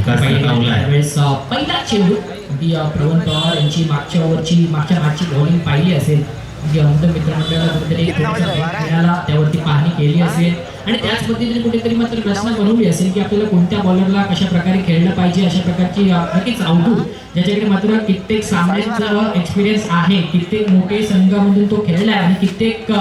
पहिला चेंडू प्रवीण पवार यांची मागच्या मॅचची बॉलिंग पाहिली असेल, मित्रमंडळाला कुठेतरी खेळाला त्यावरती पाहणी केली असेल आणि त्याच पद्धतीने कुठेतरी मात्र रचना बनवली असेल की आपल्याला कोणत्या बॉलरला कशा प्रकारे खेळलं पाहिजे, अशा प्रकारची नक्कीच अवधूत ज्याच्याकडे मात्र कित्येक सामन्यांचा एक्सपिरियन्स आहे, कित्येक मोठे संघामधून तो खेळलाय आणि कित्येक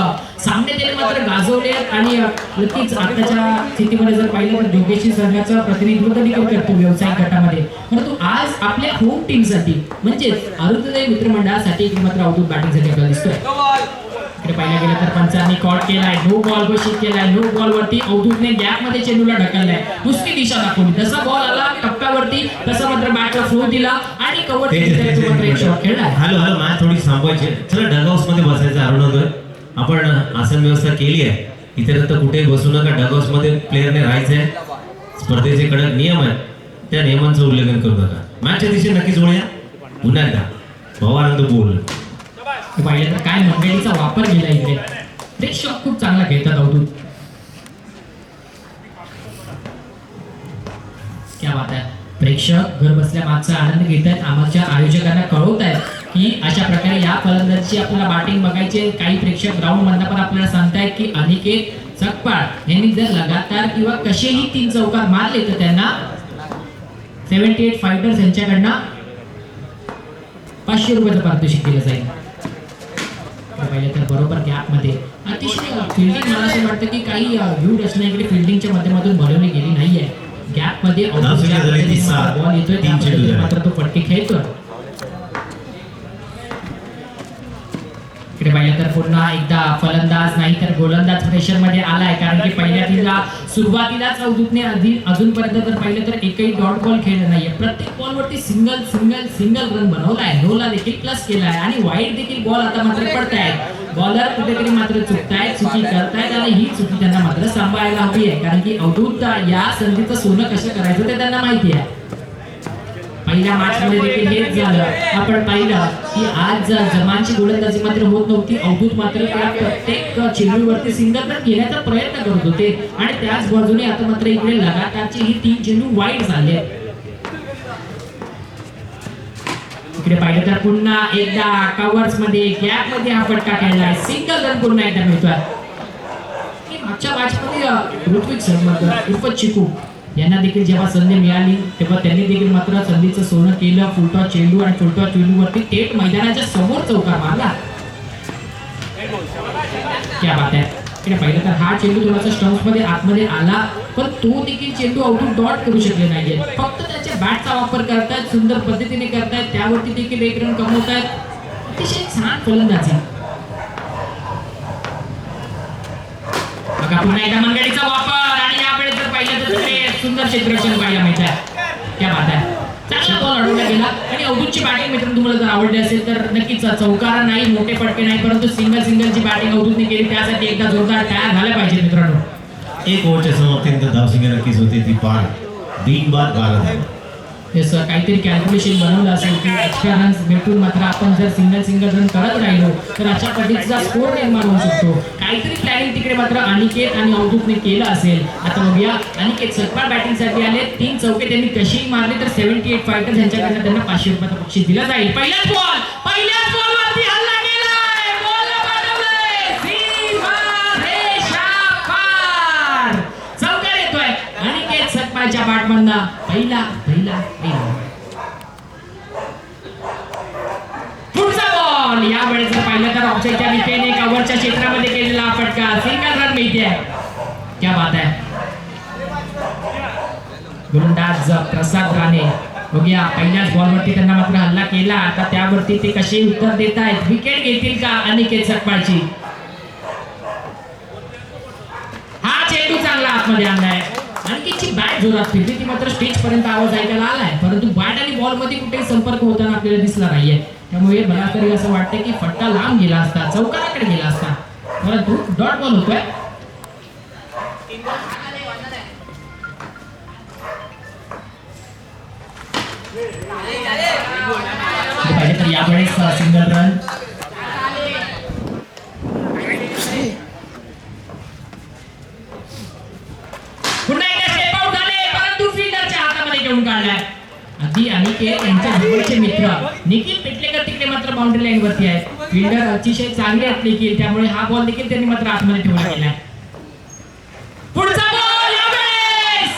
सामने त्याने मात्र गाजवले आणि नक्कीच आताच्या स्थितीमध्ये जर पाहिलं तर जोगेशी संघाचं प्रतिनिधित्व देखील करतो व्यावसायिक गटामध्ये, परंतु आज आपल्या होम टीमसाठी म्हणजेच अरुणोदय मित्रमंडळासाठी मात्र अवधूत बॅटिंगसाठी आपल्याला दिसतोय. इकडे पाहिलं गेलं तर पंचांनी कॉल केलाय, नो बॉल घोषित केलाय, नो बॉल वरती अवधूतने गॅप मध्ये चेंडूला ढकललाय, नुसती दिशा दाखवली, जसा बॉल आला टप्प्यावरती तसा मात्र बॅटला फ्लो दिला आणि कव्हर खेळला. हॅलो हॅलो मॅच थोडी थांबवायची, चला डगआउट्स मध्ये बसायचं. अरुणोदय आपण आसन व्यवस्था केली आहे, इतर तर कुठे बसू नका, डगआउट्स मध्ये प्लेअरने राहायचंय, स्पर्धेचे कडक नियम आहेत, त्या नियमांचं उल्लंघन करू नका. मॅचच्या दिशेने नक्की जोडूया. पुन्हा एकदा भवानंद बोल पाहिलं तर काय मंडळीचा वापर केला इकडे, प्रेक्षक खूप चांगला खेळतात अवधूत. क्या बात आहे, प्रेक्षक घर बसल्या मागचा आनंद घेत आहेत, आमच्या आयोजकांना कळवत आहेत की अशा प्रकारे या फलंदाजीची आपल्याला बॅटिंग बघायची. काही प्रेक्षक ग्राउंड मधनं पण आपल्याला सांगतायत की अनिकेत सकपाळ यांनी जर लगातार किंवा कसेही 3 चौकार मारले तर त्यांना 78 फायटर्स यांच्याकडनं 500 रुपयाचं पारितोषिक दिलं जाईल. पाहिलं तर बरोबर गॅप मध्ये अतिशय फिल्डिंग, मला असं वाटतं की काही व्ह्यू रचना इकडे फिल्डिंगच्या माध्यमातून बनवली गेली नाहीये. गॅप मध्ये बॉल येतोय मात्र तो फटके खेळतोय. इकडे पाहिलं तर पुन्हा एकदा फलंदाज नाही तर गोलंदाज प्रेशर मध्ये आलाय, कारण की पहिल्या सुरुवातीलाच अवधूतने अजूनपर्यंत जर पाहिलं तर एकही डॉट बॉल खेळला नाहीये. प्रत्येक बॉल वरती सिंगल सिंगल सिंगल रन बनवलाय, नोला देखील प्लस केलाय आणि वाईट देखील बॉल आता मात्र पडतायत. बॉलर कुठेतरी मात्र चुकतायत, चुकी करतायत आणि ही चुकी त्यांना मात्र सांभाळायला हवी आहे, कारण की अवधूत या संधीचं सोनं कसं करायचं ते त्यांना माहिती आहे. पहिल्या मॅच मध्ये देखील हेच झालं. आपण पाहिलं की आज जमानची गोलंदाजी मात्र होत नव्हती, अवधूत मात्र त्या प्रत्येक चेंडूवरती सिंगल रन घेण्याचा प्रयत्न करत होते आणि त्याच बाजूने आता मात्र इकडे लगातारची ही 3 चेंडू वाईट झाले. इकडे पाहिलं तर पुन्हा एकदा कव्हर्स मध्ये गॅप मध्ये हा फटका खेळलाय, सिंगल रन पुन्हा एकदा मिळतोय. मागच्या मॅच मध्ये ऋत्विक शर्मा उर्फ चिकू यांना देखील जेव्हा संधी मिळाली तेव्हा त्यांनी देखील मात्र संधीचं सोनं केलं. फुलटॉस चेंडू आणि फुलटॉस चेंडूवरती थेट मैदानाच्या समोर चौकार मारला. क्या बात आहे. इकडे पाहिलं तर हा चेंडू थोडासा स्टंप्स मध्ये आतमध्ये आला, पण तो देखील चेंडू अवधूत डॉट करू शकले नाहीये. फक्त त्याच्या बॅटचा वापर करतायत, सुंदर पद्धतीने करतायत, त्यावरती देखील 1 रन कमवतायत. अतिशय छान फलंदाजी. बघा पुन्हा एकदा मंडळीचा वापर आणि यावेळेस जर पाहिलं तर सुंदर क्षेत्ररक्षण पाहायला मिळतंय. क्या बात आहे. चांगला बॉल अडवला गेला आणि अवधूतची बॅटिंग मित्रांनो तुम्हाला जर आवडली असेल तर नक्कीच चौकार नाही, मोठे फटके नाही, परंतु सिंगलची बॅटिंग अवधूतने केली, त्यासाठी एकदा जोरदार तयार झाला पाहिजे मित्रांनो. एक ओव्हरच्या समाप्तीनंतर धावसंख्या नक्कीच होते ती 12 काहीतरी कॅल्क्युलेशन बनवलं असेल की एक्स्ट्रा रन्स भेटून मात्र आपण जर सिंगल रन करत राहिलो तर अशा पद्धतीचा स्कोर निर्माण होऊ शकतो. काहीतरी प्लॅनिंग तिकडे मात्र अनिकेत आणि अवधूतने केलं असेल. आता बघूया, अनिकेत सकपाळ बॅटिंगसाठी आले, 3 चौके त्यांनी कशीही मारली तर 78 फायटर्स यांच्याकडनं त्यांना 500 रुपयाचं बक्षीस दिलं जाईल. पहिल्याच बॉलवरती हल्ला केलाय, बॉल पाठवलाय, सीमारेषा पार, चौकार येतोय अनिकेत सकपाळच्या बॅटमधनं. पहिला पुढचा बॉल यावेळेस जर पाहिलं तर ऑफसाईडच्या दिशेने कव्हरच्या क्षेत्रामध्ये केलेला फटका, सिंगल रन मिळते. क्या बात आहे. गोलंदाज प्रसाद राणे बघूया, पहिल्याच बॉलवरती त्यांना मात्र हल्ला केला. आता त्यावरती ते कसे उत्तर देत आहेत, विकेट घेतील का अनिकेत सकपाळची. हा चेंडू चांगला आतमध्ये आणलाय, अनिकेतची बॅट जोरात फिरली, ती मात्र स्टेज पर्यंत आवाज ऐकायला आलाय, परंतु बॅट आणि बॉल मध्ये कुठेही संपर्क होताना आपल्याला दिसला नाहीये. त्यामुळे मला तरी असं वाटतं की फटका लांब गेला असता, चौकाराकडे गेला असता, परंतु डॉट बॉल होतोय. तर यावेळेस सिंगल रन. पुन्हा एकदा स्टेप आउट झाले, परंतु फिल्डरच्या हातामध्ये खेळून काढलाय. अगदी अनिकेत यांच्या जवळचे मित्र निखिल पेटलेकर तिकडे मात्र बाउंड्री लाईन वरती आहेत. फिल्डर अतिशय चांगले आहेत निखिल, त्यामुळे हा बॉल देखील त्यांनी मात्र आतमध्ये ठेवला गेलाय. पुढचा बॉल यावेळेस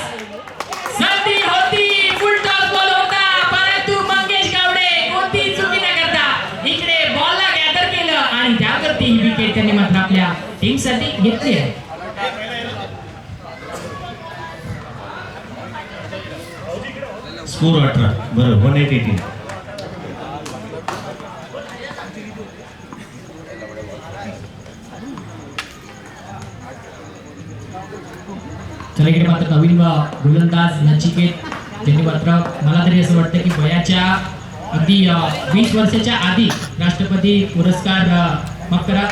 संधी होती, फुल टॉस बॉल होता, परंतु मंगेश गावडे कोणती चुकी न करता इकडे बॉलला गॅदर केलं आणि त्यावरती ही विकेट त्यांनी मात्र आपल्या टीमसाठी घेतली आहे. स्कोर 18 बरं 18-18. चला इकडे मात्र नवीन गोलंदाज नचिकेत, त्यांनी मात्र मला तरी असं वाटतं की वयाच्या अगदी 20 वर्षाच्या आधी राष्ट्रपती पुरस्कार माफ करा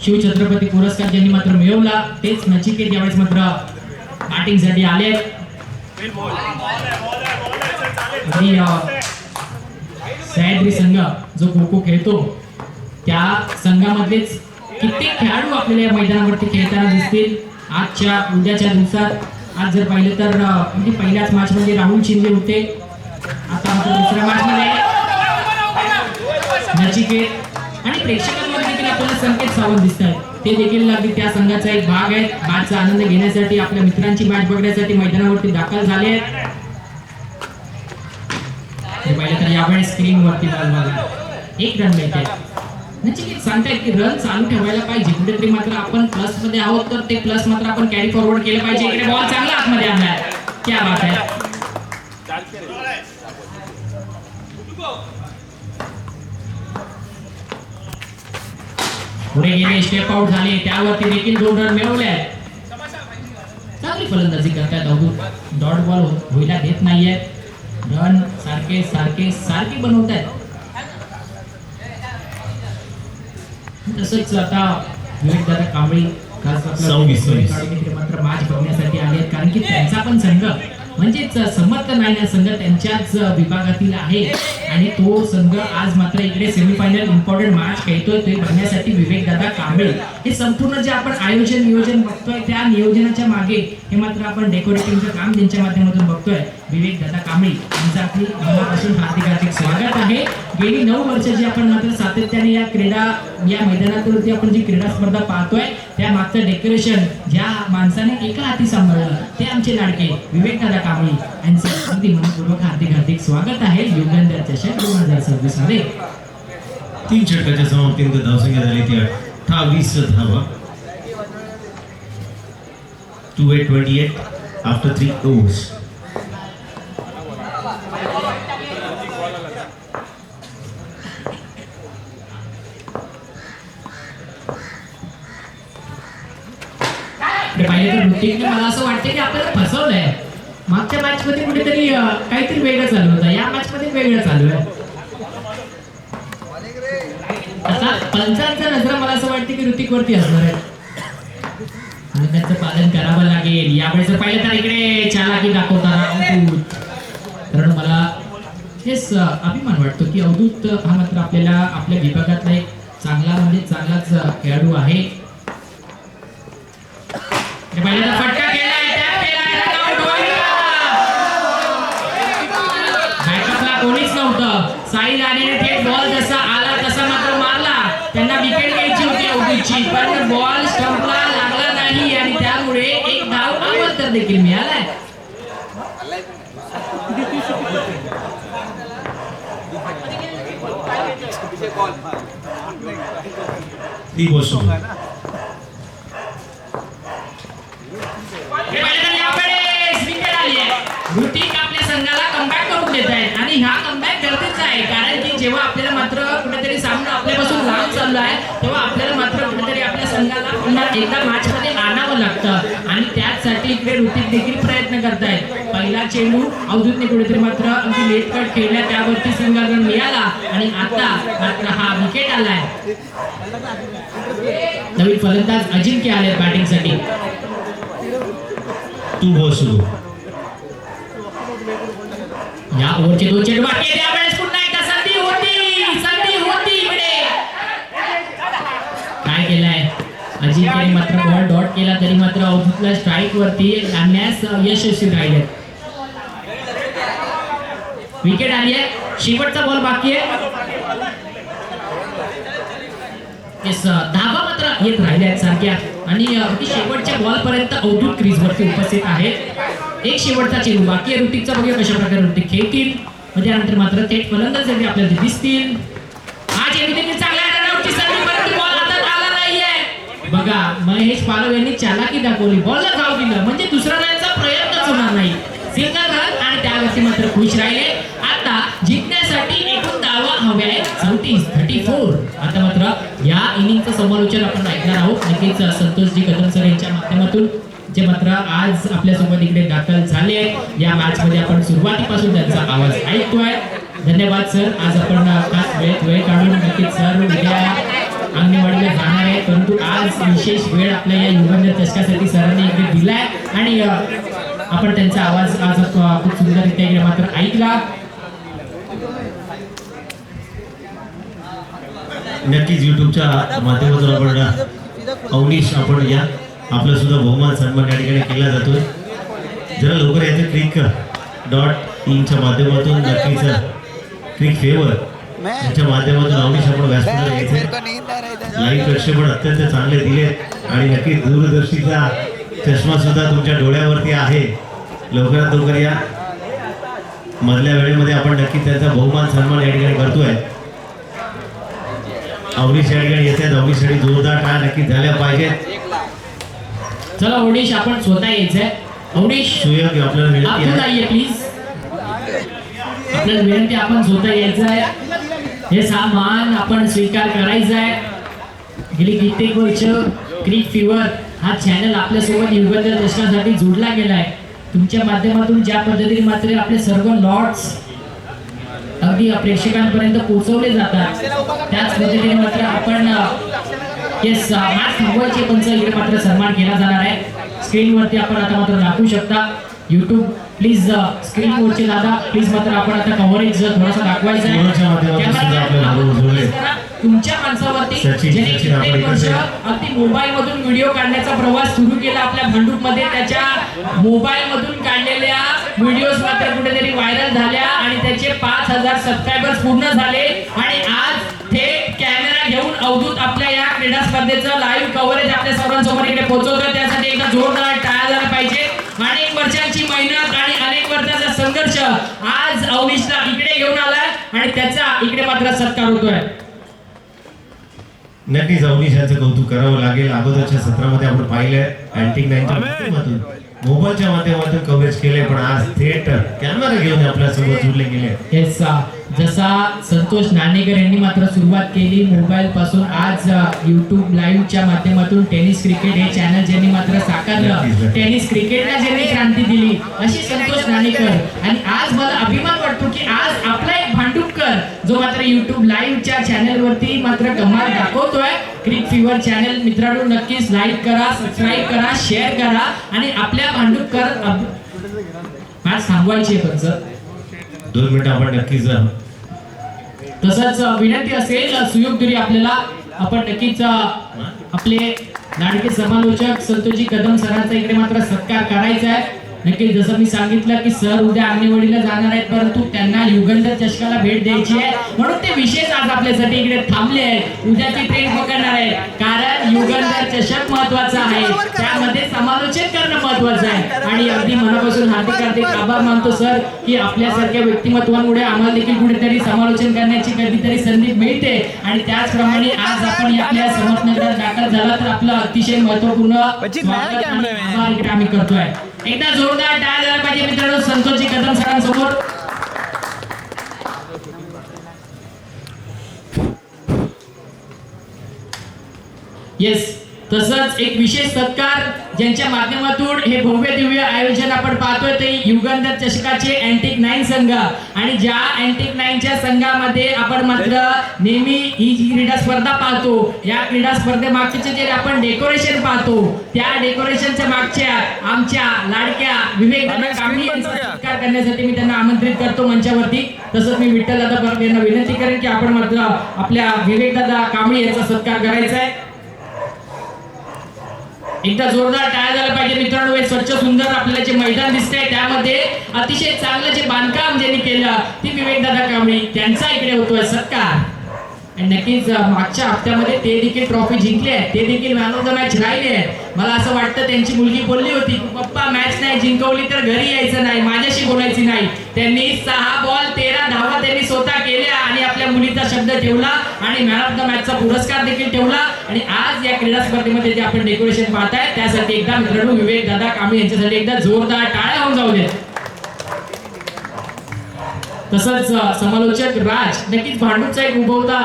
शिवछत्रपती पुरस्कार ज्यांनी मात्र मिळवला तेच नचिकेत यावेळेस मात्र बॅटिंगसाठी आले. सह्याद्री संघ जो खो खो खेळतो त्या संघामधलेच कित्येक खेळाडू आपल्याला या मैदानावरती खेळताना दिसतील आजच्या उद्याच्या दिवसात. आज जर पाहिलं तर म्हणजे पहिल्याच मॅच मध्ये राहुल शिंदे होते, आता मात्र दुसऱ्या मॅच मध्ये नचिकेत आणि प्रेक्षकांमध्ये देखील आपल्याला संकेत सावंत दिसत आहेत. ते देखील अगदी त्या संघाचा एक भाग आहेत. मॅचचा आनंद घेण्यासाठी आपल्या मित्रांची मॅच बघण्यासाठी मैदानावरती दाखल झाले आहेत. पाहिलं तर यावेळेस स्क्रीनवरती बॉल बघा 1 रन मिळते. नचिकेत सांगतायत की रन चालू ठेवायला पाहिजे, कुठेतरी मात्र आपण प्लस मध्ये आहोत तर ते प्लस मात्र आपण कॅरी फॉरवर्ड केलं पाहिजे. इकडे बॉल चांगला आतमध्ये आणलाय, क्या बात आहे. पुढे गेले, स्टेप आउट झाले, त्यावरती देखील 2 रन मिळवले आहेत. चांगली फलंदाजी करतायत अवधूत, डॉट बॉल व्हायला देत नाहीये, रन सारखे सारखे सारखे बनवतायत. तसंच आता विवेक दादा कांबळी खास मात्र मॅच बघण्यासाठी आले आहेत, कारण की त्यांचा पण संघ म्हणजेच समर्थ नायना संघ त्यांच्याच विभागातील आहे आणि तो संघ आज मात्र इकडे सेमीफायनल इम्पॉर्टंट मॅच खेळतोय. ते बघण्यासाठी विवेक दादा कांबळे हे संपूर्ण जे आपण आयोजन नियोजन बघतोय त्या नियोजनाच्या मागे हे मात्र आपण डेकोरेटिंगचं काम त्यांच्या माध्यमातून बघतोय. विवेक दादा कांबळे यांचं आपली मनापासून हार्दिक हार्दिक स्वागत आहे. गेली 9 वर्ष जी आपण मात्र सातत्याने या मैदानावरती आपण जी क्रीडा स्पर्धा पाहतोय त्या मागचं डेकोरेशन ज्या माणसाने एका हाती सांभाळलं ते आमचे लाडके विवेक दादा कांबळे यांचं अगदी मनपूर्वक हार्दिक हार्दिक स्वागत आहे युगंधर चषक 2026 मध्ये. 3 षटकाच्या समाप्तीनंतर धावसंख्या झाली ती 28 धावा. 2/28 आफ्टर 3 overs. मला असं वाटतं की आपल्याला फसवलंय. मागच्या मॅच मध्ये कुठेतरी काहीतरी वेगळं चालू होतं, या मॅच मध्ये वेगळं चालू आहे. आता पंचांचा नजर मला असं वाटतं की ऋतिक वरती असणार आहे आणि त्याचं पालन करावं लागेल. यावेळेस पाहिलं तर इकडे चालाकी दाखवताना अवधूत, कारण मला हेच अभिमान वाटतो की अवधूत हा मात्र आपल्याला आपल्या विभागातला एक चांगला म्हणजे चांगलाच खेळाडू आहे. फटका केलाय, टॅप केलाय, रन आउट होईल. बॅकअपला कोणीच नव्हतं. साई राणेने थेट बॉल जसा आला तसा मात्र मारला. त्यांना विकेट घ्यायची होती अवधूतची, पण बॉल स्टंपला लागला नाही आणि त्यामुळे एक धाव अवतर देखील मिळालाय. ती गोष्ट ऋतिक आपल्या संघाला कमबॅक करून देत आहेत आणि हा कमबॅक गरजेचा आहे, कारण की जेव्हा आपल्याला मात्र कुठेतरी सामना आपल्यापासून लांब चालला आहे तेव्हा आपल्याला मात्र कुठेतरी आपल्या संघाला पुन्हा एकदा मॅच मध्ये आणावं लागतं आणि त्याचसाठी इकडे ऋतिक देखील प्रयत्न करतायत. पहिला चेंडू अवधूतने कुठेतरी मात्र अगदी लेट कट खेळला, त्यावरती संघाला मिळाला आणि आता मात्र हा विकेट आलाय. नवीन फलंदाज अजिंक्य आले बॅटिंगसाठी. 2 balls सुरू. या ओव्हरचे 2 चेंडू बाकी आहेत. यावेळेस पुन्हा एकदा संधी होती इकडे. काय केलंय अजिंक्यने मात्र बॉल डॉट केला तरी मात्र अवधूतला स्ट्राईक वरती आणण्यास यशस्वी राहिले. विकेट आली आहे, शेवटचा बॉल बाकी आहे. धाबा मात्र येत राहिल्या आहेत सारख्या आणि अगदी शेवटच्या बॉल पर्यंत अवधूत क्रीजवरती उपस्थित आहेत. एक शेवटचा चेंडू बाकी आहे ऋतिकचा, बघूया कशा प्रकारे ऋतिक खेळतील. त्यानंतर मात्र थेट फलंदाज आपल्याला दिसतील. हा चेंडू देखील चांगला आहे, रनआउटची संधी, परंतु बॉल हातात आला नाहीये. बघा महेश पालव यांनी चालाकी दाखवली, बॉलला धाव दिलं म्हणजे दुसरा रनचा प्रयत्नच होणार नाही. सिंगल रन आणि त्यावरती मात्र खुश राहिले. आता जिंकण्यासाठी एकूण धावा हव्या आहेत 34. आता मात्र या इनिंगचं समालोचन आपण ऐकणार आहोत नक्कीच संतोषजी कदम सर यांच्या माध्यमातून, जे मात्र आज आपल्यासोबत इकडे दाखल झाले आहेत. या मॅच मध्ये आपण सुरुवातीपासून त्यांचा आवाज ऐकतोय. धन्यवाद सर, आज आपण खास वेळ काढून नक्कीच सर उद्या अंगणवाडीला जाणार आहे, परंतु आज विशेष वेळ आपल्या या युगंधर चषकासाठी सरांनी इकडे दिलाय आणि आपण त्यांचा आवाज आज खूप सुंदररित्या इकडे मात्र ऐकला. नक्कीच युट्यूबच्या माध्यमातून आपण अवनीश आपण या आपला सुद्धा बहुमान सन्मान या ठिकाणी केला जातोय. जरा लवकर याचं crick.in माध्यमातून नक्कीच क्रिक फेवर यांच्या माध्यमातून अवनीश आपण व्यासपीठावर यायचं. लाईव्ह प्रक्षेपण अत्यंत चांगले दिले आणि नक्कीच दूरदर्शीचा चष्मा सुद्धा तुमच्या डोळ्यावरती आहे. लवकरात लवकर या मधल्या वेळेमध्ये आपण नक्कीच त्यांचा बहुमान सन्मान या ठिकाणी करतोय. अवनीश या ठिकाणी येते, अवनीशसाठी जोरदार टाळ्या नक्कीच झाल्या पाहिजेत. चला अवनीश आपण स्वतः यायचंय. अवनीश सुयोग आपल्याला विनंती आहे प्लीज, आपल्याला विनंती आपण स्वतः यायचं आहे. हे सामान आपण स्वीकार करायचं आहे. गेली कित्येक वर्ष क्रिक फीवर हा चॅनल आपल्यासोबत युगंधर चषकासाठी जोडला गेलाय. तुमच्या माध्यमातून ज्या पद्धतीने मात्र आपले सर्व लॉट्स अगदी प्रेक्षकांपर्यंत पोहोचवले जातात, त्याच पद्धतीने मात्र आपण मॅच थांबवायचे पंच इकडे मात्र सन्मान केला जाणार आहे. स्क्रीनवरती आपण आता मात्र दाखवू शकता. युट्यूब प्लीज स्क्रीनवरचे दादा प्लीज मात्र आपण आता कव्हरेज थोडासा दाखवायचं आहे तुमच्या माणसावरती, ज्याने कित्येक वर्ष अगदी मोबाईल मधून व्हिडिओ काढण्याचा प्रवास सुरू केला आपल्या भांडूप मध्ये. त्याच्या मोबाईल मधून काढलेल्या व्हिडिओज मात्र कुठेतरी व्हायरल झाल्या आणि त्याचे 5000 सबस्क्रायबर्स पूर्ण झाले आणि आज थेट कॅमेरा घेऊन अवधूत आपल्या या क्रीडा स्पर्धेचं लाईव्ह कव्हरेज आपल्या सर्वांसमोर इकडे पोहोचवतोय. त्यासाठी एकदा जोरदार टाळ्या झाला पाहिजे. अनेक वर्षांची मेहनत आणि अनेक वर्षांचा संघर्ष आज अवनीशला इकडे घेऊन आलाय आणि त्याचा इकडे मात्र सत्कार होतोय. नक्कीच अवनीश यांचं कौतुक करावं लागेल. अगोदरच्या सत्रामध्ये आपण पाहिलंय अँटिक 9च्या माध्यमातून मोबाईलच्या माध्यमातून कव्हरेज केले, पण आज थेट कॅमेरा घेऊन आपल्या सोबत जोडले गेले. जसा संतोष नाणेकर यांनी मात्र सुरुवात केली मोबाईल पासून, आज युट्यूब लाईव्हच्या माध्यमातून टेनिस क्रिकेट हे चॅनल ज्यांनी मात्र साकारलं, टेनिस क्रिकेटला ज्यांनी क्रांती दिली अशी संतोष नाणेकर. आणि आज मला अभिमान वाटतो की आज आपला एक भांडुपकर जो मात्र युट्यूब लाईव्हच्या चॅनलवरती मात्र कमाल दाखवतोय. क्रिक फीवर चॅनल मित्रांनो नक्कीच लाईक करा, सबस्क्राईब करा, शेअर करा आणि आपल्या भांडुपकर मॅच थांबवायची आहे. पंच 2 मिनिटं आपण नक्कीच. तसंच विनंती असेल सुयोगदुरी आपल्याला आपण नक्कीच आपले लाडके समालोचक संतोषजी कदम सरांचा इकडे मात्र सत्कार करायचा आहे. नक्कीच जसं मी सांगितलं की सर उद्या अंगणवाडीला जाणार आहेत, परंतु त्यांना युगंधर चषकाला भेट द्यायची आहे म्हणून ते विशेष आज आपल्यासाठी इकडे थांबले आहेत. उद्याची ट्रेन पकडणार आहे कारण युगंधर चषक महत्वाचा आहे, त्यामध्ये समालोचन करणं महत्वाचं आहे. आणि अगदी मनापासून हार्दिक आभार मानतो सर की आपल्यासारख्या व्यक्तिमत्वांमुळे आम्हाला देखील कुठेतरी समालोचन करण्याची कधीतरी संधी मिळते आणि त्याचप्रमाणे आज आपण आपल्या समर्थनगरात दाखल झाला तर आपलं अतिशय महत्वपूर्ण आभार इकडे आम्ही करतोय. एकदा जोरदार टाळ्या झाला पाहिजे मित्रांनो संतोषजी कदम सरांसमोर. येस, तसंच एक विशेष सत्कार ज्यांच्या माध्यमातून हे भव्य दिव्य आयोजन आपण पाहतोय ते युगंधर चषकाचे अँटिक 9 संघ. आणि ज्या अँटिक 9च्या संघामध्ये आपण मात्र नेहमी ही क्रीडा स्पर्धा पाहतो, या क्रीडा स्पर्धेमागचे जे आपण डेकोरेशन पाहतो त्या डेकोरेशनच्या मागच्या आमच्या लाडक्या विवेक कांबळी यांचा सत्कार करण्यासाठी मी त्यांना आमंत्रित करतो मंचावरती. तसंच मी विठ्ठल दादा परब यांना विनंती करेन की आपण मात्र आपल्या विवेक दादा कांबळी यांचा सत्कार करायचा आहे. एकदा जोरदार टाळ्या झाला पाहिजे मित्रांनो. हे स्वच्छ सुंदर आपल्याला जे मैदान दिसतंय त्यामध्ये अतिशय चांगलं जे बांधकाम ज्यांनी केलं ती विवेक दादा कांबळी, त्यांचा इकडे होतोय सत्कार. आणि नक्कीच मागच्या हप्त्यामध्ये ते देखील ट्रॉफी जिंकले आहेत, ते देखील मॅन ऑफ द मॅच राहिले आहेत. मला असं वाटतं त्यांची मुलगी बोलली होती की पप्पा मॅच नाही जिंकवली तर घरी यायचं नाही, माझ्याशी बोलायची नाही. त्यांनी 6 बॉल 13 धावा त्यांनी स्वतः केल्या आणि आपल्या मुलीचा शब्द ठेवला आणि मॅन ऑफ द मॅचचा पुरस्कार देखील ठेवला. आणि आज या क्रीडा स्पर्धेमध्ये जे आपण डेकोरेशन पाहताय त्यासाठी एकदा मित्रांनो विवेक दादा कांबळे यांच्यासाठी एकदा जोरदार टाळ्या होऊन जाऊ देत. तसंच समालोचक राज, नक्कीच भांडूपचा एक उभवता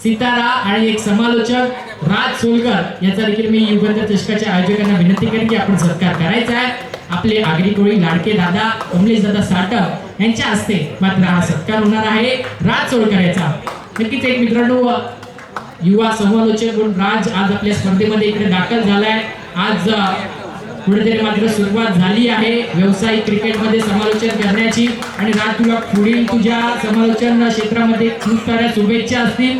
सितारा आणि एक समालोचक राज सोलकर याचा देखील मी युगंधर चषकाच्या आयोजकांना विनंती करेन की आपण सत्कार करायचा आहे. आपले आगरी कोळी लाडके दादा कमलेश दादा साटक यांच्या हस्ते मात्र हा सत्कार होणार आहे राज सोलकर याचा. नक्कीच एक मित्रांनो युवा समालोचक म्हणून राज आज आपल्या स्पर्धेमध्ये इकडे दाखल झालाय. आज कुठेतरी मात्र सुरुवात झाली आहे व्यावसायिक क्रिकेटमध्ये समालोचन करण्याची. आणि राज तुला पुढील तुझ्या समालोचन क्षेत्रामध्ये खूप साऱ्या शुभेच्छा असतील.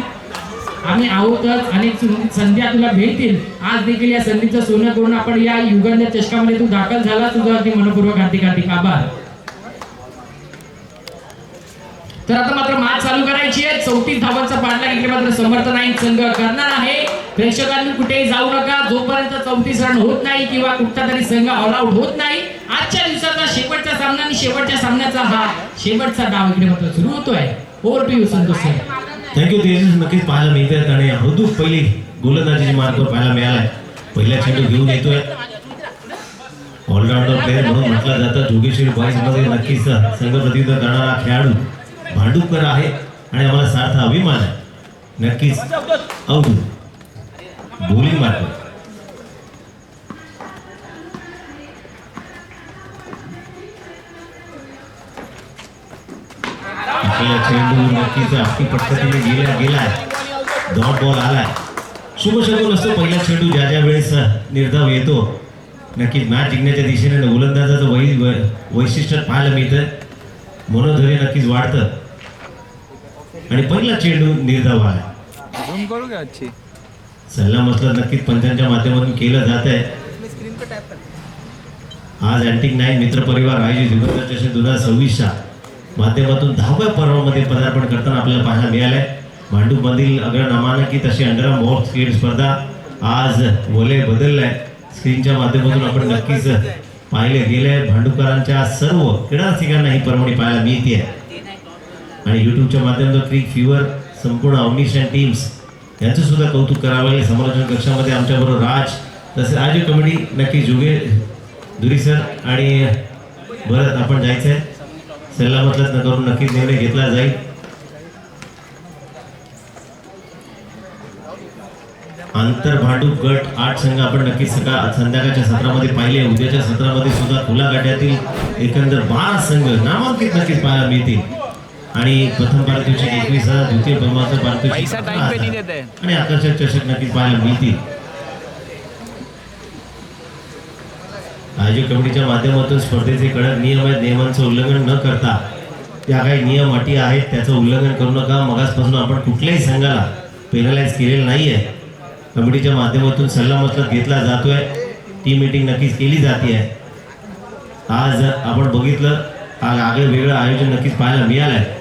आम्ही आहोतच, अनेक संध्या तुला भेटतील. आज देखील या संधीचं सोनं करून आपण या युगंधर चषकामध्ये तू दाखल झाला, तुझा अगदी मनपूर्वक हार्दिक हार्दिक आभार. तर आता मात्र मॅच चालू करायची आहे. 34 धावांचा पाठलाग इकडे मात्र समर्थ नाईक संघ करणार आहे. प्रेक्षकांनी कुठेही जाऊ नका जोपर्यंत 34 रन होत नाही किंवा कुठला तरी संघ ऑल आउट होत नाही. आजच्या दिवसाचा शेवटचा सामना आणि शेवटच्या सामन्याचा हा शेवटचा डाव इकडे मात्र सुरू होतोय. Over to you Santosh sir. Thank you. Tejas नक्कीच पाहायला मिळतात आणि हौदूक पहिली गोलंदाजीची मार्कवर पाहायला मिळालाय. पहिला चेंडू घेऊन येतोय. ऑलराऊंडर प्लेअर म्हणून म्हटलं जातं. जोगेश्वरी बॉईज मध्ये नक्कीच संघ प्रतिनिधित्व करणारा खेळाडू भांडुपकर आहे आणि आम्हाला सार्थ अभिमान आहे. नक्कीच अवधूत बॉलिंग मार्कवर. आपला चेंडू नक्कीच अगदी पटकन गेलाय. डॉट बॉल आलाय. शुभ शकुन असतो पहिला चेंडू ज्या वेळेस निर्धाव येतो. नक्कीच मॅच जिंकण्याच्या दिशेने गोलंदाजाचं वैशिष्ट्य पाहायला मिळतं. मनोधैर्य नक्कीच वाढतं आणि पहिला चेंडू निर्धाव आला. सल्ला मसलत नक्कीच पंचांच्या माध्यमातून केलं जात आहे. आज अँटिक नाईन मित्र परिवार आयोजित युगंधर चषक 2026च्या माध्यमातून 10व्या पर्वामध्ये पदार्पण करताना आपल्याला पाहायला मिळालंय. भांडूपमधील अग्रनामांकित तशी अंडरआर्म बॉक्स क्रिकेट स्पर्धा आज वलय बदललाय. स्क्रीनच्या माध्यमातून आपण नक्कीच पाहिले गेले. भांडूपकरांच्या सर्व क्रीडा रसिकांना ही पर्वणी पाहायला मिळते आणि युट्यूबच्या माध्यमातून क्रिक फीवर संपूर्ण ऑमनिशन टीम्स यांचं सुद्धा कौतुक करावं लागेल. समालोचन कक्षामध्ये आमच्याबरोबर राज तसेच आयोजक कमिटी नक्की जोगे दुरी सर आणि भरत आपण जायचं आहे. सल्ला मसलत न करून नक्कीच निर्णय घेतला जाईल. आंतर भांडूप गट 8 संघ आपण नक्कीच संध्याकाळच्या सत्रामध्ये पाहिले. उद्याच्या सत्रामध्ये सुद्धा खुला गटातील एकंदर 12 संघ नामांकित नक्कीच पाहायला मिळतील आणि प्रथम पारितोषिक 21,000, द्वितीय क्रमांकाचं पारितोषिक आणि आकर्षक चषक नक्कीच पाहायला मिळतील. आयोजक कमिटीच्या माध्यमातून स्पर्धेचे कडक नियम आहेत. नियमांचं उल्लंघन न करता ज्या काही नियम अटी आहेत त्याचं उल्लंघन करू नका. मगासपासून आपण कुठल्याही संघाला पेनलाइज केलेलं नाही आहे. कमिटीच्या माध्यमातून सल्ला मसलत घेतला जातोय. टीम मीटिंग नक्कीच केली जाते आहे. आज आपण बघितलं आगळं वेगळं आयोजन नक्कीच पाहायला मिळालं आहे.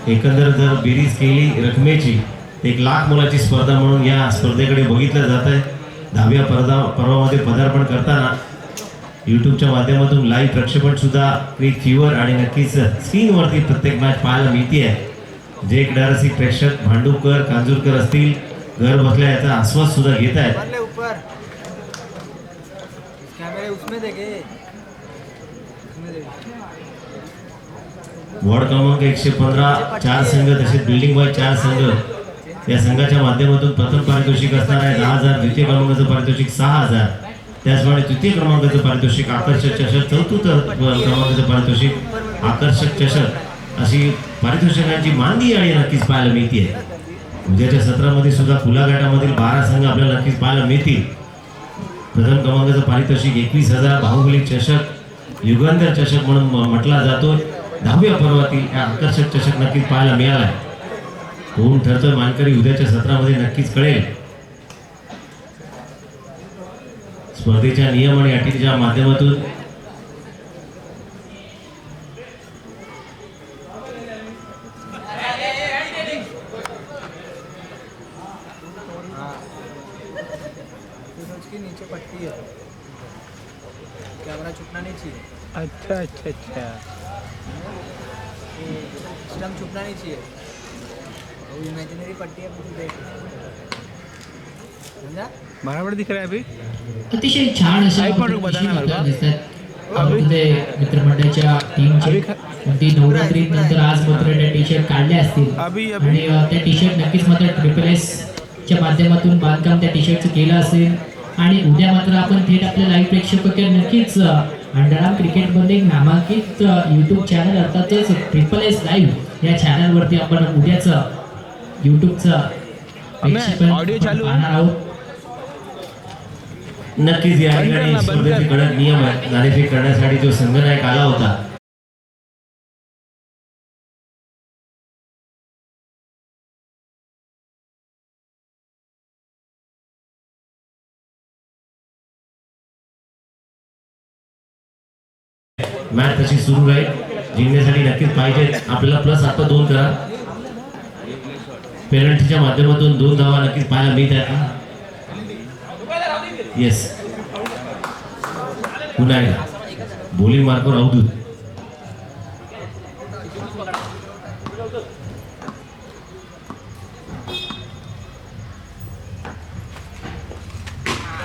एकंदर जर बेरीज केली रकमेची 1 लाख मुलाची स्पर्धा म्हणून या स्पर्धेकडे बघितलं जात आहे. 10व्या पर्वामध्ये पदार्पण करताना यूट्यूबच्या माध्यमातून लाईव्ह प्रक्षेपण सुद्धा क्रिक फीवर आणि नक्कीच स्क्रीनवरती प्रत्येक मॅच पाहायला मिळते आहे. जे क्रीडारसिक प्रेक्षक भांडुपकर कांजूरकर असतील घर बसल्या याचा आस्वाद सुद्धा घेत आहेत. वॉर्ड क्रमांक 115 4 संघ तसेच बिल्डिंग बॉय 4 संघ या संघाच्या माध्यमातून प्रथम पारितोषिक असणार आहे 10,000, द्वितीय क्रमांकाचं पारितोषिक 6,000. त्याचप्रमाणे तृतीय क्रमांकाचं पारितोषिक आकर्षक चषक, चतुर्थ क्रमांकाचं पारितोषिक आकर्षक चषक अशी पारितोषिकांची मांदी आणि नक्कीच पाहायला मिळते. उद्याच्या सत्रामध्ये सुद्धा खुला गटामधील 12 संघ आपल्याला नक्कीच पाहायला मिळतील. प्रथम क्रमांकाचं पारितोषिक 21,000 बाहुबली चषक युगंधर चषक म्हणून म्हटला जातो. 10व्या पर्वातील आकर्षक चषक नक्कीच पाहायला मिळाला आहे. कोण ठरतोय मानकरी उद्याच्या सत्रामध्ये नक्कीच कळेल. स्पर्धेच्या नियम आणि अटींच्या माध्यमातून उसके नीचे पट्टी है, कैमरा छुपना नहीं चाहिए, अच्छा अच्छा अच्छा स्टम्प छुपना नहीं चाहिए, वो इमेजिनरी पट्टी है, मुझे देख समझा? बराबर दिख रहा है अभी. अतिशय छान अशा आई पण पद्धतीने बदलणार आपल्याला का? दिसतात मध्ये मित्रमंडळाच्या टीमचे ती नवरात्री नंतर आज मात्र त्या टी शर्ट काढले असतील अभी आणि त्या टी शर्ट नक्कीच मात्र ट्रिपल एस च्या माध्यमातून बांधकाम त्या टी शर्टचं केलं असेल आणि उद्या मात्र आपण थेट आपल्या लाईव्ह प्रेक्षक नक्कीच अंडरआर्म क्रिकेटमध्ये एक नामांकित यूट्यूब चॅनल अर्थातच ट्रिपल एस लाईव्ह या चॅनलवरती आपण उद्याच यूट्यूबचं प्रेक्षेपण ऑडिओ चालू आहे. पाहणार आहोत. नक्कीच या ठिकाणी स्पर्धेचे कडक नियम आहेत. नाणेफेक करण्यासाठी जो संघनायक आला होता मॅच तशी सुरू राहील. जिंकण्यासाठी नक्कीच पाहिजे आपल्याला प्लस आता 2 करा. पेनल्टीच्या माध्यमातून 2 धावा नक्कीच पाहायला मिळतात. येस पुन्हा एकदा बॉलिंग मार्कवर अवधूत.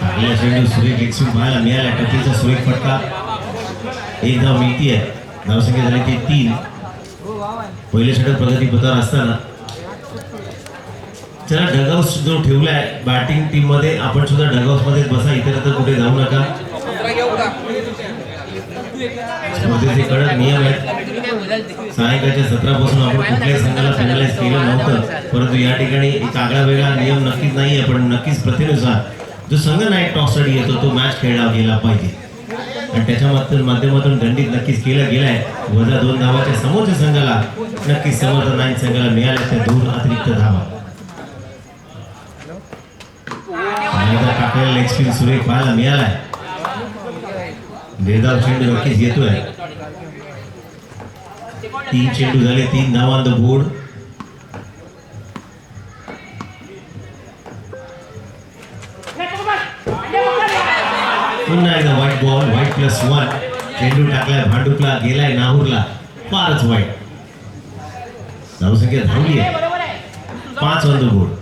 चांगला चेंडू सुरेख एक्सिंग पाहायला मिळाला. टकीचा सुरेख फटका. एक धाव मिळतीये. धावसंख्या झाली ती 3. पहिले षटक प्रगतीपथावर असताना चला डगआउट जो ठेवलाय बॅटिंग टीम मध्ये आपण सुद्धा डगआउट मध्ये बसा. इतर कुठे जाऊ नका. स्पर्धेचे कडक नियम आहेत. सायंकाळच्या 17 पासून आपण कुठल्याही संघाला पेनलाइज केलं नव्हतं, परंतु या ठिकाणी एक आगळा वेगळा नियम नक्कीच नाहीये. पण नक्कीच प्रथेनुसार जो संघ नाईट टॉससाठी येतो तो मॅच खेळला गेला पाहिजे आणि त्याच्या माध्यमातून दंडित नक्कीच केला गेलाय. वजा 2 धावाच्या समोरच्या संघाला नक्कीच समोरच्या 9 संघाला मिळाल्या त्या 2 अतिरिक्त धावा. टाकलेला लेग स्पिन सुरेख पाहायला मिळालाय. बेदाव चेंडू नक्कीच येतोय. 3 चेंडू झाले, 3 धावा ऑन द बोर्ड. पुन्हा एकदा व्हाईट बॉल. व्हाईट +1. चेंडू टाकलाय भांडुपला, गेलाय नाहूरला. फारच वाईट. धावसंख्या धावली आहे 5 ऑन द बोर्ड.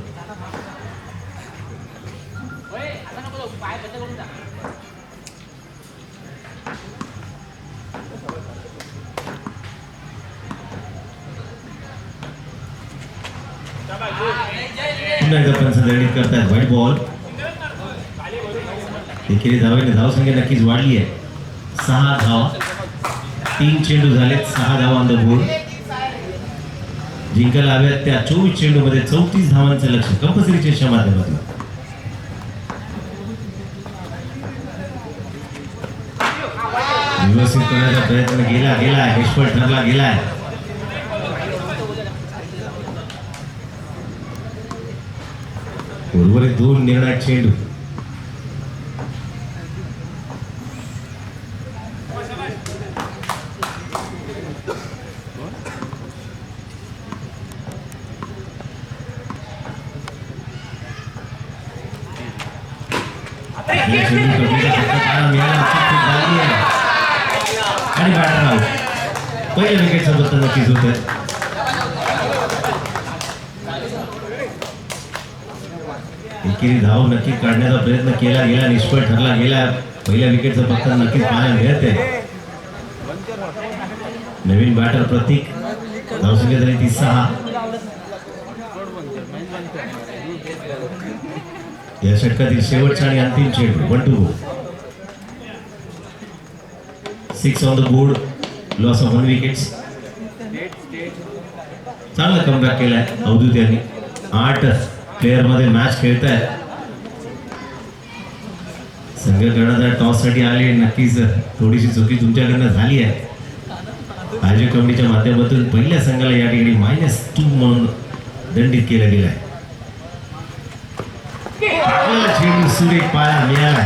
पुन्हा एकदा पंच दंडित करतायत. White ball. एकेरी धावेने धावसंख्या नक्कीच वाढली आहे. 6 धावा. 3 चेंडू झालेत. 6 धावा ऑन द बोर्ड. जिंकायला हव्यात त्या 24 चेंडू मध्ये 34 धावांचं लक्ष कंपल्सरी चेसच्या माध्यमातून. व्यवस्थित करण्याचा प्रयत्न गेलाय. निष्फळ ठरला गेलाय. उर्वरित 2 निर्णायक चेंडू. आणि बॅटर आउट. पहिल्या विकेटचा बत्ता नक्कीच होत. एकेरी धाव नक्की काढण्याचा प्रयत्न केला गेला. निष्फळ ठरला गेला. पहिल्या विकेटचा पत्ता नक्कीच पाहायला मिळत आहे. नवीन बॅटर प्रतीक. धावसंख्या झाली ती 6. या षटकातील शेवटचा आणि अंतिम चेंडू. 1-2. 6 on the board. Loss of 1 wickets. चांगला कमबॅक केलाय अवधूत यांनी. 8 प्लेयर मध्ये मॅच खेळतायत. संघ कर्णधार टॉस साठी आले. नक्कीच थोडीशी चुकी तुमच्याकडनं झाली आहे. आयोजक कमिटीच्या माध्यमातून पहिल्या संघाला या ठिकाणी -2 म्हणून दंडित केलं गेलं आहे. चेंडू सुरेख पाहायला मिळाला.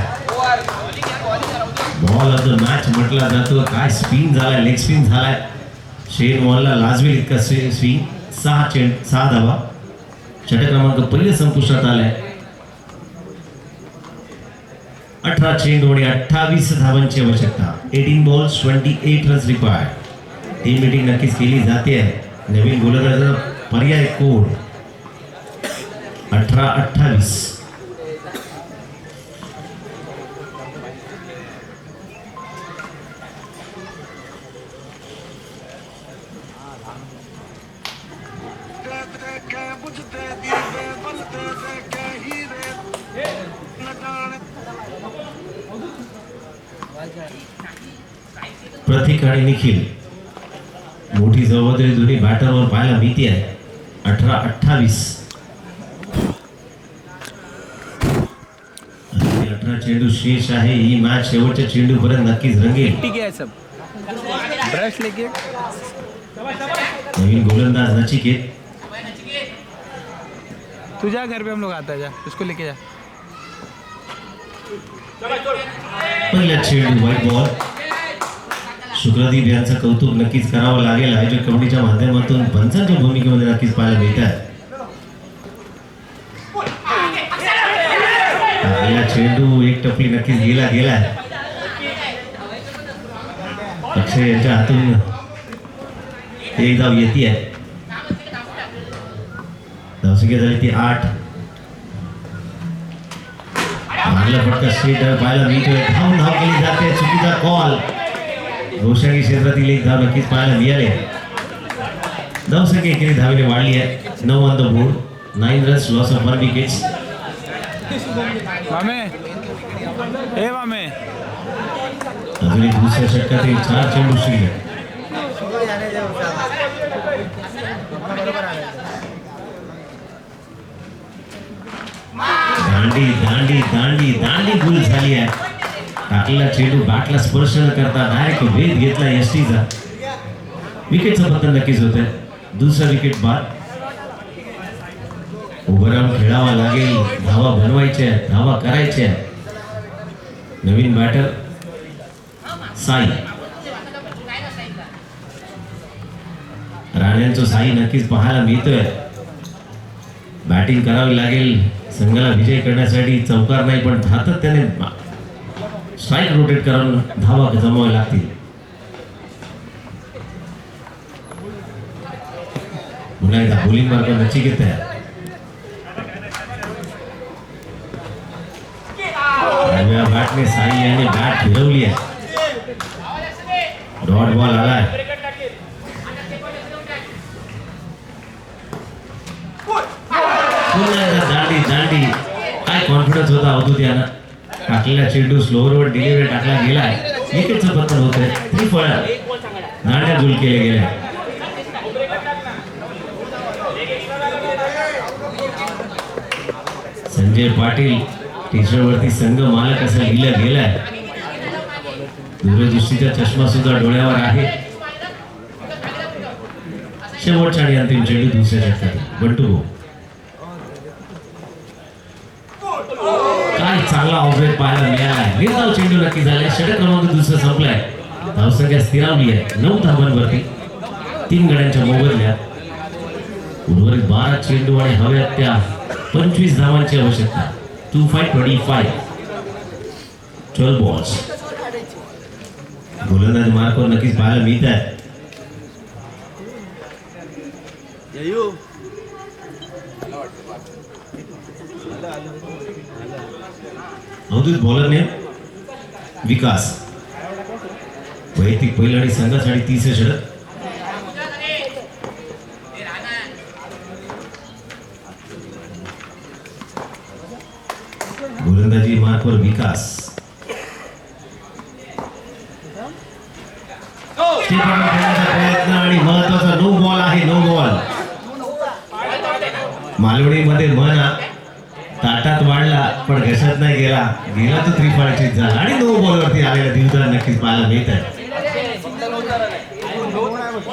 बॉल ऑफ द मॅच म्हटला जातो. काय स्पिन झालाय, लेग स्पिन झालाय. शेन वॉलला लाजवेल इतका स्विंग. 6 धावा. षटक क्रमांक पहिले संपुष्टात आलाय. 18 चेंडू आणि 28 धावांची आवश्यकता. 18 balls 28 runs required. Team meeting नक्कीच केली जाते आहे. नवीन गोलंदाजाचा पर्याय कोड 18-28. प्रतीक आणि निखिल मोठी जबाबदारी दोन्ही बॅटरवर पाहायला मिळते आहे. 18-28. 18 चेंडू शेष आहे. ही मॅच शेवटच्या चेंडू पर्यंत नक्कीच रंगेल. ठीक है सब ब्रश लेके नवीन गोलंदाज नचिकेत. तू जा घर पे, हम लोग आता है, जा उसको लेके जा. पहिला चेंडू व्हाईट बॉल. शुक्रदीप यांचं कौतुक नक्कीच करावं लागेल. आयोजक कमिटीच्या माध्यमातून पंचांच्या भूमिकेमध्ये नक्कीच पाहायला मिळतात. पहिला चेंडू एक टप्पी नक्कीच गेलाय. अक्षय यांच्या हातून एक धाव येते आहे. धावसंख्या झाली ती 8. मारला फटका स्ट्रेट पाहायला मिळतोय. धाव केली जाते. चुकीचा कॉल. रोषागी क्षेत्रातील एक धाव नक्कीच पाहायला मिळाले. धावसंख्या एकेरी धावेने वाढली आहे. 9 on the board. 9 runs, loss of 1 wickets. मामे ए मामे अजून दुसऱ्या षटकातील 4 चेंडू शिल्लक. दांडी दांडी दांडी दांडी गुल झाली आहे. टाकलेला चेंडू बॅटला स्पर्श न करता डायरेक्ट वेध घेतला एसटीचा. विकेटचं पतन नक्कीच होत आहे. दुसरा विकेट बाद. उभं राहून खेळावा लागेल. धावा बनवायच्या, धावा करायच्या. नवीन बॅटर साई. राण्यांचं साई नक्कीच पाहायला मिळतोय. बॅटिंग करावी लागेल. संघाला विजय करण्यासाठी चौकार नाही पण सातत्याने स्ट्राईक रोटेट करून धावा जमावे लागतील. पुन्हा एकदा बॉलिंग मार्ग नचिकेत आहे. बॅटने साई याने बॅट फिरवली आहे. डॉट बॉल आलाय. दांडी दांडी. काय कॉन्फिडन्स होता अवधूत यांना. टाकलेला चेंडू स्लोअरवर डिलिव्हरी टाकला गेलाय. विकेटचं पतन होत आहे. 3 फळ्या दांड्या गुल केले गेल्या. संजय पाटील टीशर्टवरती संघ मालक असं लिहिलं गेलंय. दूरदृष्टीचा चष्मा सुद्धा डोळ्यावर आहे. शेवटचा आणि अंतिम चेंडू दुसऱ्या षटकात. बंटू काय चांगला ऑफब्रेक पाहायला मिळालाय. निर्धाव चेंडू नक्की झाले. षटक क्रमांक दुसरं संपलाय. धावसंख्या स्थिरावली आहे 9 धावांवरती. 3 गड्यांच्या मोबदल्यात. उर्वरित 12 चेंडू आणि हव्यात त्या 25 धावांची आवश्यकता. 25 12 बॉल्स. गोलंदाज मार्कवर नक्कीच पाहायला मिळत आहे. अवधूत बॉलरने विकास. वैयक्तिक पहिलं आणि संघासाठी 30 षटक. गोलंदाजी मार्कवर विकास. प्रयत्न आणि महत्वाचा नो बॉल आहे. No ball. मालवणीमध्ये मन ताटात वाढला पण घशात नाही गेला. गेला तो त्रिफळाचीत झाला आणि नो बॉलवरती आलेला दिवदार नक्कीच पाहायला मिळत आहे.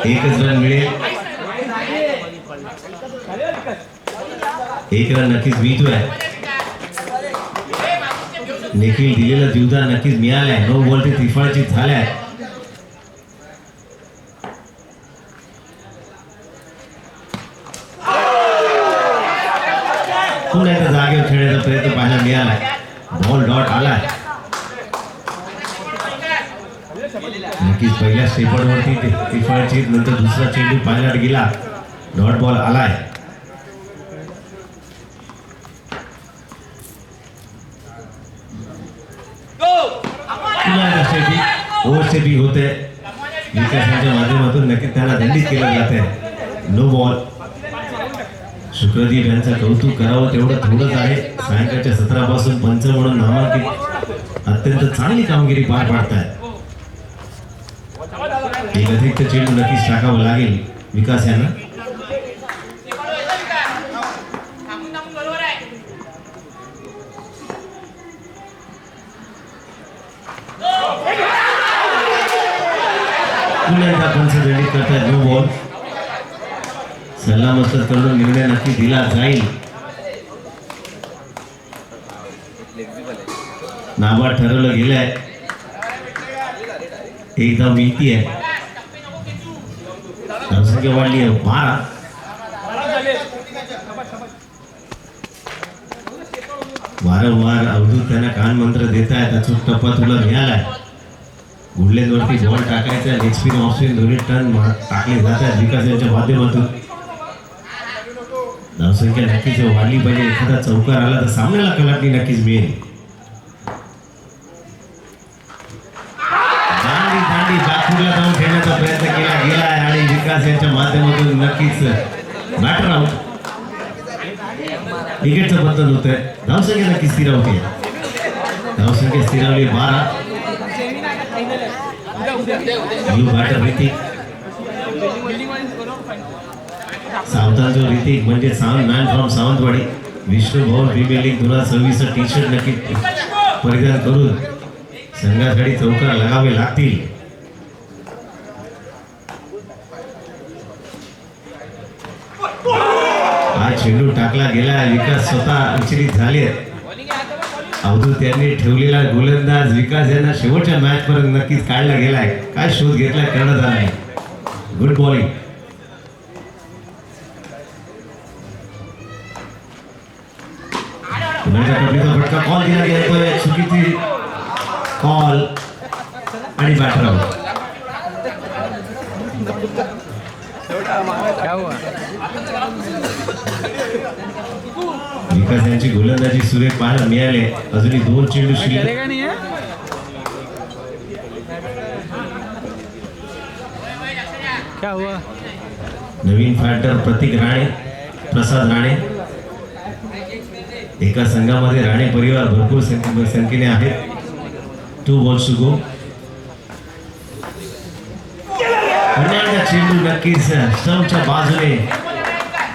1 रन मिळेल. 1 रन नक्कीच मिळतोय. निखिल दिलेलं जीवदान नक्कीच मिळालंय. 9 बॉल ते त्रिफळाची झाल्या. पुन्हा एकदा जागेवर खेळण्याचा प्रयत्न पाहायला मिळाला. बॉल डॉट आला. नक्कीच पहिल्या स्टेपरवरती त्रिफळाची नंतर दुसरा चेंडू पाण्यात गेला. डॉट बॉल आलाय. ओव्हरस्टेपिंग होते. विकासाच्या माध्यमातून नक्कीच त्यांना दंडित केलं जात आहे. No ball. शुक्रदीप यांचं कौतुक करावं तेवढं थोडंच आहे. सायंकाळच्या सत्रापासून पंच म्हणून नामांकित अत्यंत चांगली कामगिरी पार पाडतायत. एक अतिरिक्त चेंडू नक्कीच टाकावं लागेल विकास यांना. पुन्हा एकदा पंच दंडित करतायत. No ball. सल्लामसलत करून निर्णय नक्की दिला जाईल. नाबाद ठरवलं गेलंय. एकदा मिळती आहे. धावसंख्या वाढली आहे 12. वारंवार अवधूत त्यांना कान मंत्र देत आहेत. अचूक टप्पा तुला मिळालाय. गुडलेजवरती बॉल टाकायचा. लेग स्पिन ऑफ स्पिन दोन्ही टर्न टाकले जात आहेत विकास यांच्या माध्यमातून. धावसंख्या नक्कीच वाढली पाहिजे. एखादा चौकार आला तर सामन्याला कलाटणी नक्कीच मिळेल. दांडी बाथरूमला जाऊन खेळण्याचा प्रयत्न केला गेला आहे आणि विकास यांच्या माध्यमातून नक्कीच बॅटर आउट. विकेटचं बंधन होत आहे. धावसंख्या नक्कीच स्थिरावते. धावसंख्या स्थिरावली 12. New batter Hrithik. सावधान जो ऋतिक म्हणजे Sawant man from Sawantwadi. Vishnu Bhavan premier league 2026 T shirt नक्की परिधान करून संघासाठी चौकार लगावे लागतील. हा चेंडू टाकला गेला. विकास स्वतः विचलित झाले. अवधूत यांनी ठेवलेला गोलंदाज विकास यांना शेवटच्या मॅच पर्यंत नक्कीच काढला गेलाय. काय शोध घेतलाय करण्यात आला नाही. Good bowling. फटका कॉल दिला गेला. चुकीची कॉल आणि बॅटर आउट. विकास यांची गोलंदाजी सुरेख पाहायला मिळाले. अजूनही 2 चेंडू शिल्लक. क्या हुआ? नवीन फायटर प्रतीक राणे, प्रसाद राणे. एका संघामध्ये राणे परिवार भरपूर संख्येने आहेत. 2 बॉल्स टू गो. चेंडू नक्कीच स्टंपच्या बाजूने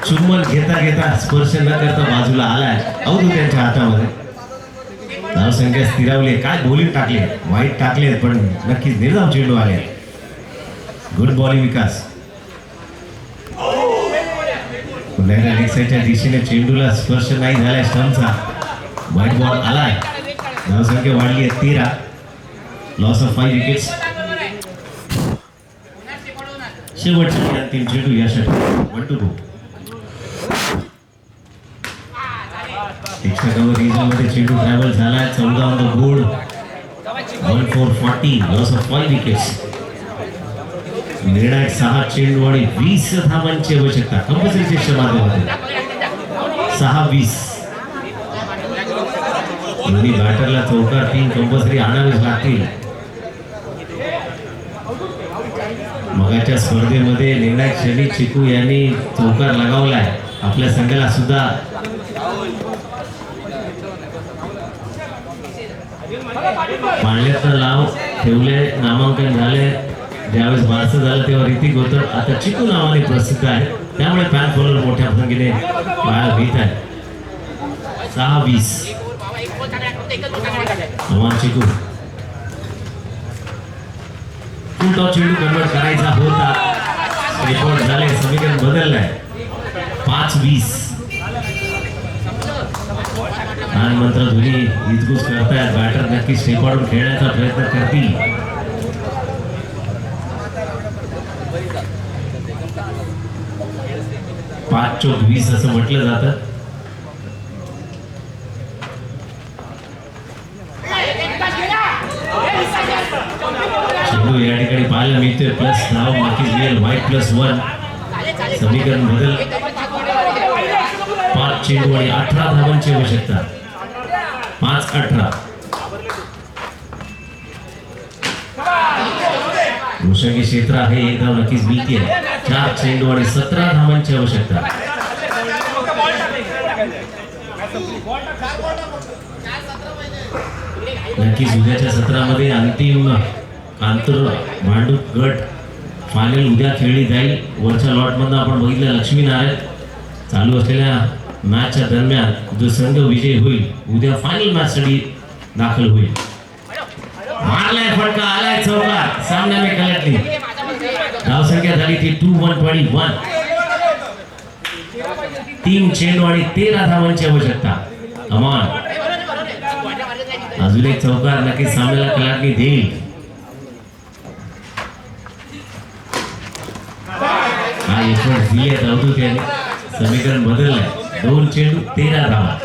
चुंबन घेता घेता स्पर्श न करता बाजूला आलाय. अवधूत त्यांच्या हातामध्ये. धावसंख्या स्थिरावली. काय बॉलिंग टाकले, वाईट टाकले पण नक्कीच निर्धाव चेंडू आले. गुड बॉलिंग विकास. लेग साईडच्या दिशेने चेंडूला स्पर्श नाही झालाय स्टंपचा. वाईट बॉल आलाय. धावसंख्या वाढली आहे 13. Loss of 5 wickets. शेवटच्या अंतिम चेंडू यासाठी 1 टू 2. एक्स्ट्रा कव्हर रिझनमध्ये चेंडू ट्रॅव्हल झाला. 14 on the board. 1 for 40. Loss of 5 wickets. निर्णायक 6 चेंडू आणि 20 धावांची आवश्यकता कंपल्सरीच्या माध्यमातून. 6-20. दोन्ही बॅटरला चौकार 3 कंपल्सरी आणावेच लागतील. मगाच्या स्पर्धेमध्ये निर्णायक क्षणी चिकू यांनी चौकार लगावलाय. आपल्या संघाला सुद्धा पाळण्यातनं लाव ठेवले. नामांकन झाले. ज्यावेळेस बारसं झालं तेव्हा ऋतिक होतं. आता चिकू नावाने प्रसिद्ध आहे. त्यामुळे फॅन फॉलोअर मोठ्या संख्येने पाहायला मिळत आहे. 6-20. चिकू फुल टॉस चेंडू कन्वर्ट करायचा होता. रेकॉर्ड झाले. समीकरण बदललंय. 5-20. आणि मंत्र दोन्ही हिजबूज करतायत. बॅटर नक्की शेपाडून खेळण्याचा प्रयत्न करतील. 5 चोक 20 असं म्हटलं जातं. चेंडू या ठिकाणी पाहायला मिळतोय. प्लस धाव नक्कीच मिळेल. व्हाईट +1 समीकरण बदल. 5 चेंडू आणि 18 धावांची आवश्यकता. 5-18. रोषंगी क्षेत्र आहे. एक धाव नक्कीच मिळते. 4 चेंडू आणि 17 धावांची आवश्यकता. नक्कीच उद्याच्या सत्रामध्ये अंतिम आंतर भांडूप गट फायनल उद्या खेळली जाईल. वरच्या लॉटमधनं आपण बघितलं लक्ष्मीनारायण चालू असलेल्या मॅचच्या दरम्यान जो संघ विजय होईल उद्या फायनल मॅचसाठी दाखल होईल. मारलाय फटका, आलाय चौकार, सामना में कलटली. धावसंख्या झाली ती 2-1-21. 3 चेंडू आणि 13 धावांची आवश्यकता. अमान अजून एक चौकार नक्कीच सामन्याला कलाटणी देईल. हा एफर्ट दिले अवधूत याने. समीकरण बदललंय. 2 चेंडू 13 धावा.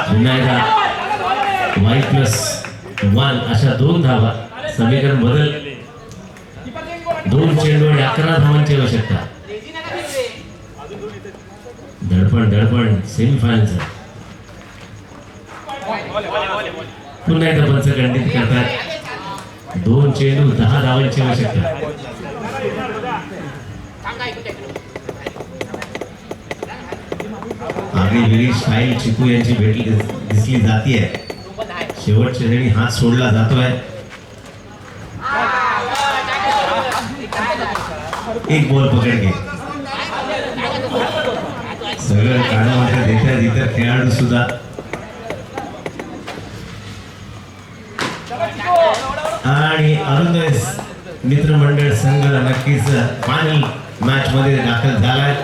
पुन्हा एकदा व्हाईट +1 अशा 2 धावा. समीकरण बदल. 2 चेंडू आणि 11 धावांची आवश्यकता. धडपड सेमीफायनलचं. पुन्हा एकदा पंच खंडित करतात. 2 चेंडू 10 धावांची आवश्यकता. आगरी वेळी शाहील चिकू यांची भेट दिसली जातीये. शेवटच्या वेळी हात सोडला जातोय. एक बॉल पकड घे. सगळं कानामध्ये देत्या देत्या खेळाडू सुद्धा. आणि अरुणोदय मित्रमंडळ संघ नक्कीच फायनल मॅच मध्ये दाखल झालाय.